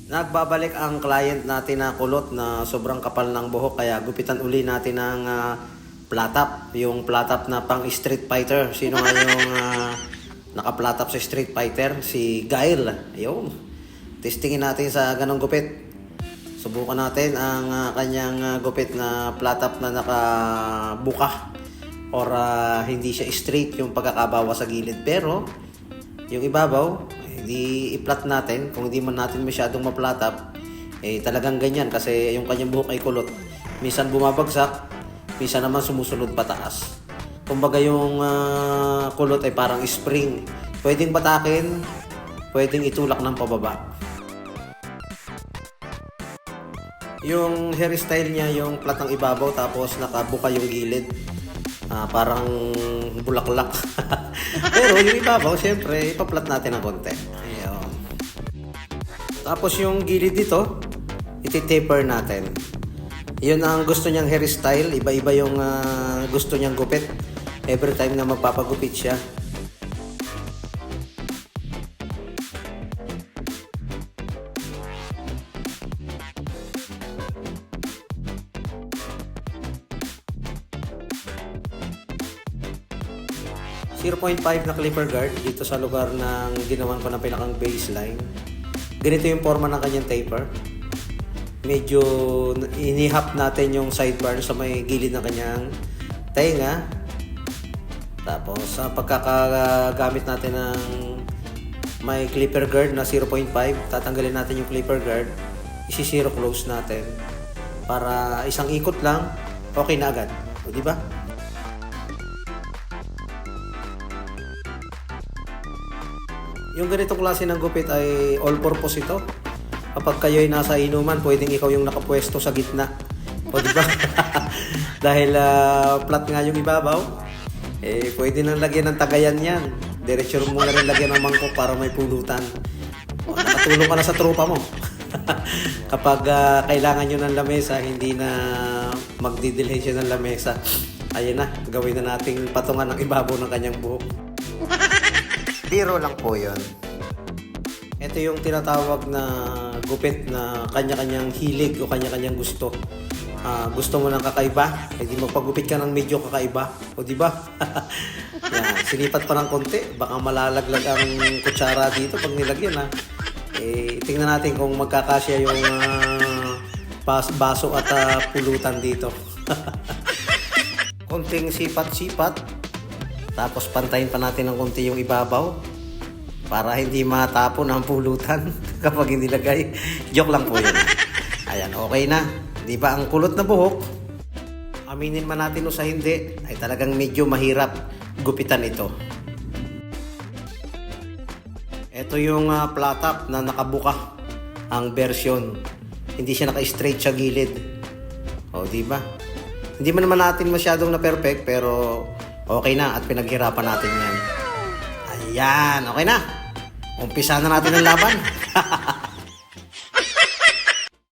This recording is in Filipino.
Nagbabalik ang client natin na kulot na sobrang kapal ng buhok kaya gupitan uli natin ng platap. Yung platap na pang Street Fighter. Sino nga yung naka-platap sa Street Fighter? Si Guile. Ayun. Testingin natin sa ganong gupit. Subukan natin ang kanyang gupit na platap na nakabuka. Or hindi siya straight yung pagkakabawa sa gilid. Pero yung ibabaw, hindi i-flat natin. Kung hindi man natin masyadong maplatap, talagang ganyan kasi yung kanyang buhok ay kulot. Minsan bumabagsak, minsan naman sumusunod pataas. Kumbaga yung kulot ay parang spring. Pwedeng batakin, pwedeng itulak ng pababa. Yung hairstyle niya, yung flat ang ibabaw tapos nakabuka yung gilid. Parang bulaklak. Pero yung ibabaw, syempre, ipaplat natin ng konti. Ayun. Tapos yung gilid dito, iti-taper natin. Yun ang gusto niyang hairstyle. Iba-iba yung gusto niyang gupit. Every time na magpapagupit siya. 0.5 na clipper guard dito sa lugar ng ginawan ko ng pinakang baseline. Ganito yung forma ng kanyang taper. Medyo inihap natin yung sidebar sa may gilid ng kanyang tenga. Tapos sa pagkakagamit natin ng may clipper guard na 0.5, tatanggalin natin yung clipper guard, isi-zero close natin para isang ikot lang, okay na agad. O, di ba? Yung ganitong klase ng gupit ay all-purpose ito. Kapag kayo ay nasa inuman, pwedeng ikaw yung nakapwesto sa gitna. O diba? Dahil flat nga yung ibabaw, pwede nang lagyan ng tagayan yan. Diretso mo na rin lagyan ng mangkok para may pulutan. O, nakatulong ka na sa tropa mo. Kapag kailangan nyo ng lamesa, hindi na magdidelay siya ng lamesa. Ayun na, gawin na nating patungan ng ibabaw ng kanyang buhok. Biro lang po yun. Ito yung tinatawag na gupit na kanya-kanyang hilig o kanya-kanyang gusto. Gusto mo ng kakaiba, di magpagupit ka ng medyo kakaiba. O di ba? Yan, sinipat pa ng konti, baka malalaglag ang kutsara dito pag nilagyan. Tingnan natin kung magkakasya yung baso at pulutan dito. Konting sipat-sipat. Tapos pantayin pa natin ng konti yung ibabaw para hindi matapon ang pulutan kapag hindi lagay. Joke lang po yun. Ayan, okay na. Di ba ang kulot na buhok? Aminin man natin o sa hindi, ay talagang medyo mahirap gupitan ito. Ito yung platap na nakabuka ang version. Hindi siya naka-straight sa gilid. O, di ba? Hindi man naman natin masyadong na perfect pero okay na at pinaghirapan natin yan. Ayan, okay na. Umpisa na natin ang laban.